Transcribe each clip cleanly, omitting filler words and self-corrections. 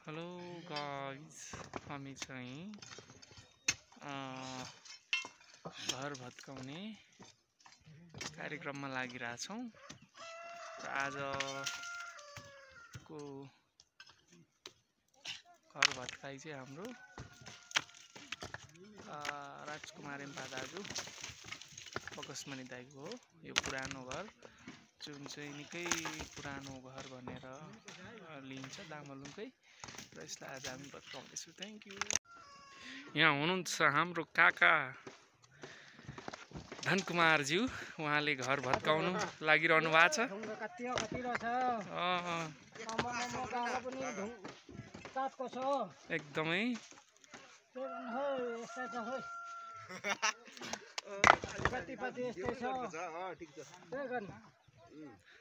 Hello guys, हामी चाहिँ घर भत्काउने कार्यक्रममा लागिरहेछौँ र आजको घर भत्काइ चाहिँ हाम्रो राजकुमार एम्पा दाजु पकसमणि दाइको हो। यो पुरानो घर जुन चाहिँ निकै पुरानो घर भनेर लिन्छ दामलुङकै, र यसलाई आज हामी भत्काउँदैछौँ। Thank you. यहाँ हुनुहुन्छ हाम्रो काका धनकुमारज्यू, उहाँले घर भत्काउनु लागिरहनु भएको छ। एकदमै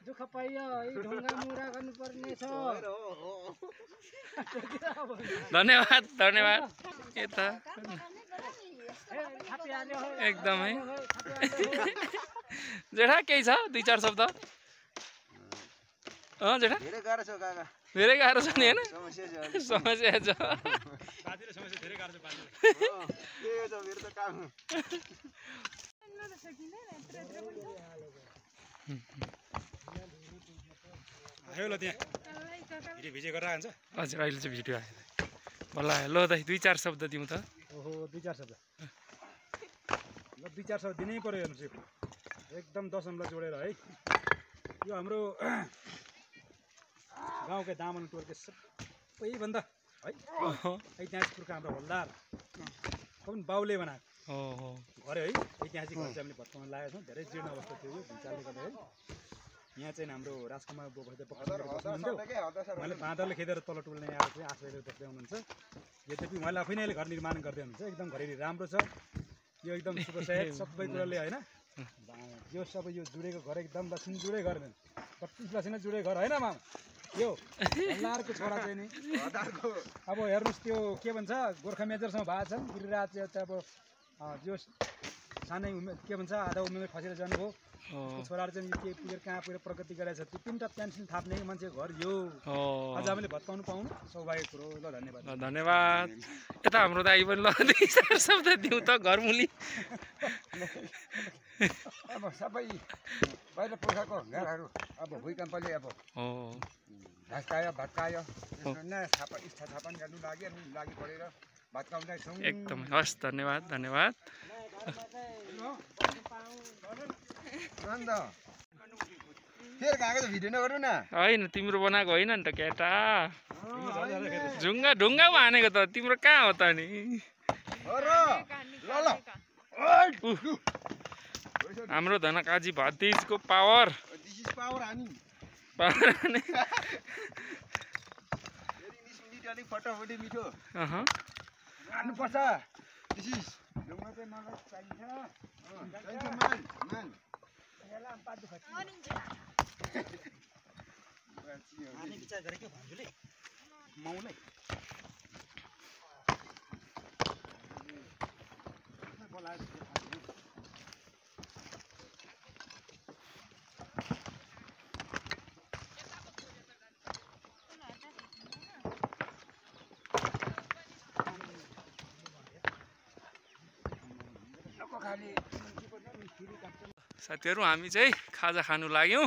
दुःख पाइयो ढुङ्गा मुरा गर्नुपर्ने छ। धन्यवाद धन्यवाद। यता एकदमै जेठा केही छ दुई चार शब्द? जेठा धेरै गाह्रो छ नि होइन? समस्या छ। हजुर अहिले चाहिँ भिडियो आयो बल्ल आयो। ल दाइ दुई चार शब्द दिउँ त। ओहो दुई चार शब्द दिनै पर्यो। हेर्नुहोस् एकदम दशमलाई जोडेर है। यो हाम्रो गाउँकै दामन टोलको सबैभन्दा है ऐतिहासिक पुर्खा हाम्रो हलदार पनि बाउले बनाएको घर है। ऐतिहासिक घर चाहिँ हामीले भत्काउन लागेका छौँ। धेरै जीर्ण अवस्था थियो यो भुइँचालोले गर्दा है। यहाँ चाहिँ हाम्रो राजकुमार बस्नुहुन्थ्यो। उहाँले बाँदरले खेदेर तल टुल्ने आएर चाहिँ आश्रय बस्दै हुनुहुन्छ। यद्यपि उहाँले आफै नै घर निर्माण गर्दै हुनुहुन्छ। एकदम घरेरी राम्रो छ यो, एकदम सुपरसाइड सबै कुराले होइन। यो सबै यो जुडेको घर एकदम लक्ष्मी जुडे घर 25 लक्ष्मी जुडे घर होइन मामा। यो हल्लारको छोरा चाहिँ नि अब हेर्नुहोस् त्यो के भन्छ गोर्खा मेजरसँग भएको छन्। गिरिराज चाहिँ अब जो सानै उमेर के भन्छ आधा उमेर खसेर जानुभयो। छोराहरू चाहिँ के पुगेर कहाँ पुगेर प्रगति गरेछ। त्यो 3टा पेन्सन थाप्ने मान्छेको घर यो। आज हामीले भत्काउनु पाउनु सौभाग्य कुरो। ल धन्यवाद धन्यवाद। यता हाम्रो दाइ पनि ल दुई चार शब्द दिउँ त घरमुली। अब सबै पहिलो पुर्खाको घरहरू अब भूकम्पले अब भत्कायो नयाँ स्थापना गर्नु लागि परेर भत्काउँदैछौँ। एकदमै हस् धन्यवाद धन्यवाद। फेरि कागज भिडियो नगर्नु न। होइन तिम्रो बनाएको होइन नि त केटा। ढुङ्गा हानेको त तिम्रो कहाँ हो त नि? हाम्रो धनकाजी भतिजको पावर फटाफटी मिठो हान्नुपर्छ। साथीहरू हामी चाहिँ खाजा खानु लाग्यौँ।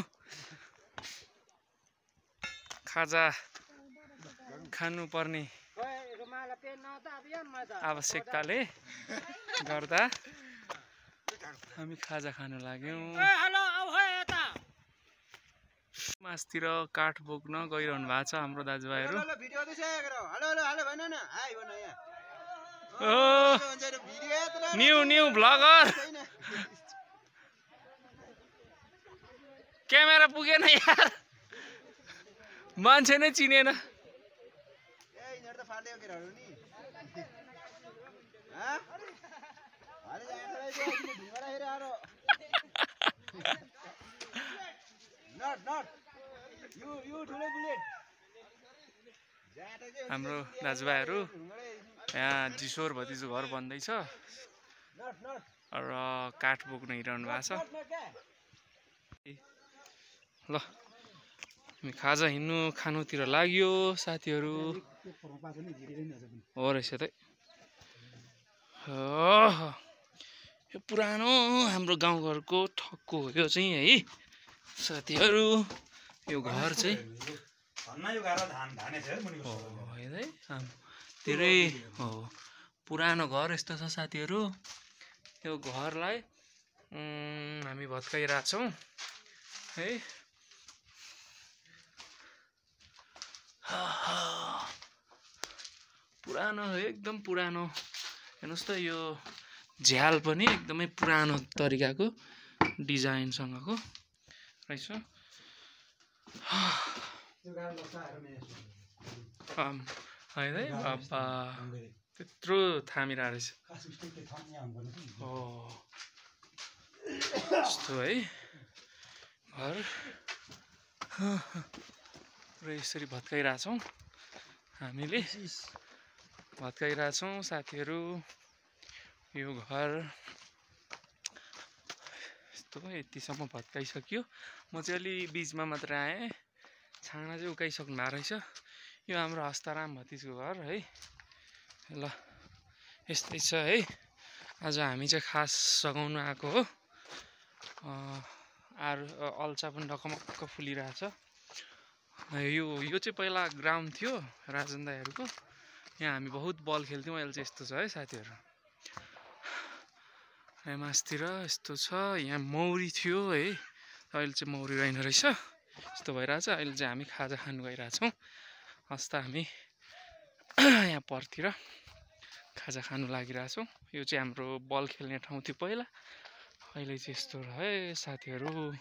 खाजा खानुपर्ने आवश्यकताले गर्दा हामी खाजा खानु लाग्यौँ। मासतिर काठ बोक्न गइरहनु भएको छ हाम्रो दाजुभाइहरू। न्यू भ्लगर क्यामेरा पुगेन यार, मान्छे नै चिनेन। हाम्रो दाजुभाइहरू यहाँ जिशोर भतिजको घर बन्दैछ र काठ बोक्न हिँडिरहनु भएको छ। ल हामी खाजा हिँड्नु खानुतिर लाग्यो साथीहरू। हो रहेछ त। यो पुरानो हाम्रो गाउँघरको ठक्को हो यो चाहिँ है साथीहरू। यो घर चाहिँ धेरै हो पुरानो घर यस्तो छ साथीहरू। यो घरलाई हामी भत्काइरहेछौँ है। पुरानो एकदम पुरानो हेर्नुहोस् त। यो झ्याल पनि एकदमै पुरानो तरिकाको डिजाइनसँगको रहेछ। है बाबा त्यत्रो थामिरहेको रहेछ। हो यस्तो है घर र यसरी भत्काइरहेछौँ हामीले भत्काइरहेछौँ साथीहरू। यो घर यस्तो यतिसम्म भत्काइसक्यो। म चाहिँ अलि बिचमा मात्र आएँ। छाना चाहिँ उकाइसक्नु भएको रहेछ। यो हाम्रो हस्ताराम भतिजको घर है। ल यस्तै छ है। आज हामी चाहिँ खास सघाउनु आएको हो। अल्छा पनि ढकमक्क फुलिरहेछ। यो चाहिँ पहिला ग्राउन्ड थियो राजन दाइहरूको। यहाँ हामी बहुत बल खेल्थ्यौँ। अहिले चाहिँ यस्तो छ है साथीहरू। यहाँ मासतिर यस्तो छ। यहाँ मौरी थियो है। अहिले चाहिँ मौरी रहेन रहेछ। यस्तो भइरहेछ। अहिले चाहिँ हामी खाजा खानु गइरहेछौँ। हस्ता हामी यहाँ परतिर खाजा खानु लागिरहेछौँ। यो चाहिँ हाम्रो बल खेल्ने ठाउँ थियो पहिला। अहिले चाहिँ यस्तो है साथीहरू।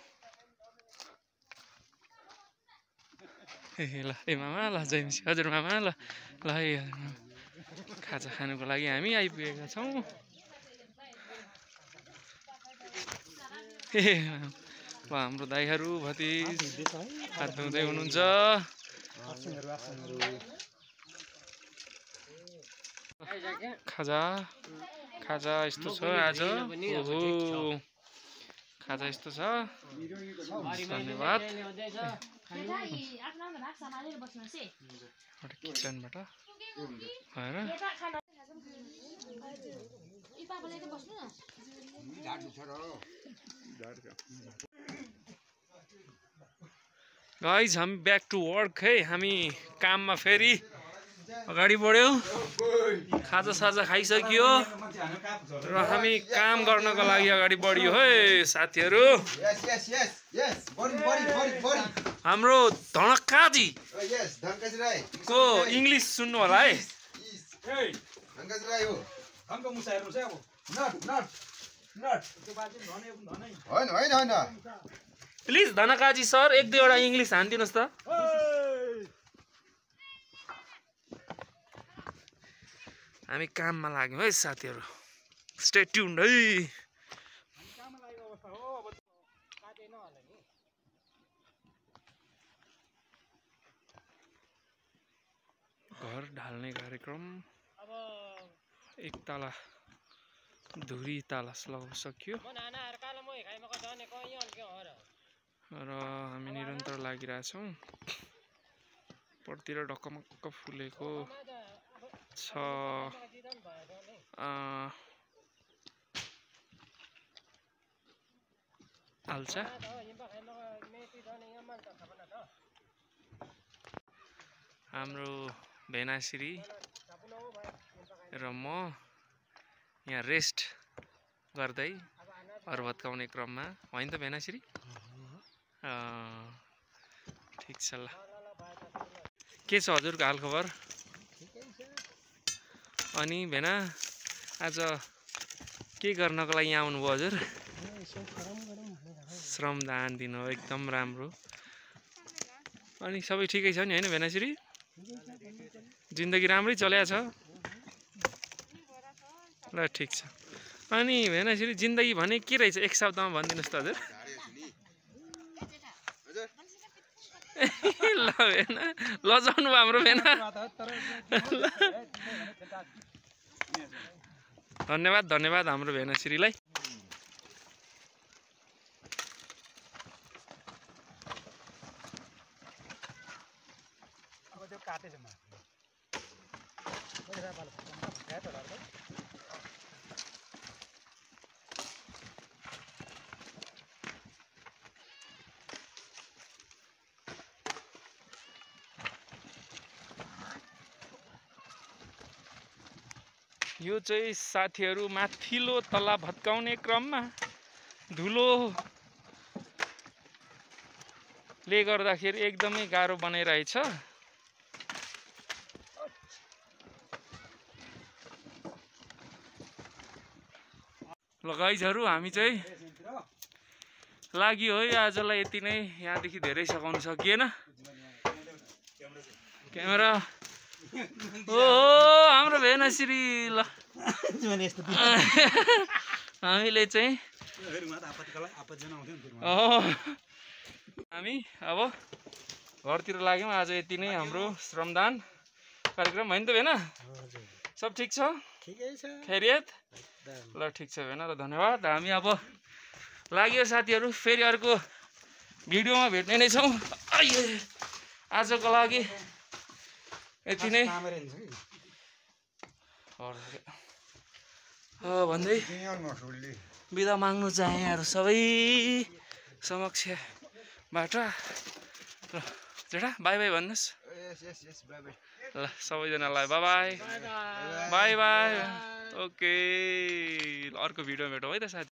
ल ए मामा ल जयमसी हजुर मामा ल ल है खाजा खानुको लागि हामी आइपुगेका छौँ। ए ल हाम्रो दाइहरू भतिज हात धुँदै हुनुहुन्छ। खाजा खाजा यस्तो छ आज। ओहो खाजा यस्तो छ। धन्यवाद। किचनबाट गाइज हामी ब्याक टु वर्क है। हामी काममा फेरि अगाडि बढ्यौँ। खाजा साजा खाइसक्यो र हामी काम गर्नको लागि अगाडि बढ्यो है साथीहरू। हाम्रो धनकाजी को इङ्ग्लिस सुन्नु होला है। प्लिज धनकाजी सर एक दुईवटा इङ्ग्लिस हानिदिनुहोस् त। हामी काममा लाग्यौँ है साथीहरू। स्टे ट्युन्ड है। घर ढाल्ने कार्यक्रम एक ताला धुरी ताला लगाइसक्यो र हामी निरन्तर लागिरहेछौँ। परतिर ढकमक्क फुलेको छ। अल्छा हाम्रो भेनाश्री र म यहाँ रेस्ट गर्दै घर भत्काउने क्रममा होइन त भेनाश्री। ठिक छ ल। के छ हजुरको हालखबर? अनि भेना आज के गर्नको लागि यहाँ आउनुभयो हजुर? श्रमदान दिनु एकदम राम्रो। अनि सबै ठिकै छ नि होइन भेनाश्री? जिन्दगी राम्रै चलेको छ ल। ठिक छ। अनि भेनाश्री जिन्दगी भने के रहेछ एक शब्दमा भनिदिनुहोस् त हजुर। ल भेना लजाउनु भयो हाम्रो भेना। धन्यवाद धन्यवाद हाम्रो भेनाश्रीलाई। काटेछ म यो चाहिँ साथीहरू माथिल्लो तला भत्काउने क्रममा धुलोले गर्दाखेरि एकदमै गाह्रो बनाइरहेछ। ल गाइजहरु हामी चाहिँ लाग्यो है आजलाई यति नै। यहाँदेखि धेरै सघाउन सकिएन। क्यामेरा हाम्रो भेनाश्री ल हामीले चाहिँ हामी अब घरतिर लाग्यौँ। आज यति नै हाम्रो श्रमदान कार्यक्रम होइन त भेना? सब ठिक छ? खैरियत? ल ठिक छ भेना, र धन्यवाद। हामी अब लाग्यो साथीहरू, फेरि अर्को भिडियोमा भेट्ने नै छौँ। आजको लागि यति नै भन्दै बिदा माग्नु चाहे यहाँहरू सबै समक्षबाट। ल जेठा बाई बाई भन्नुहोस्। ल सबैजनालाई by by by by. Okay, अर्को भिडियोमा भेटौँ है त साथी।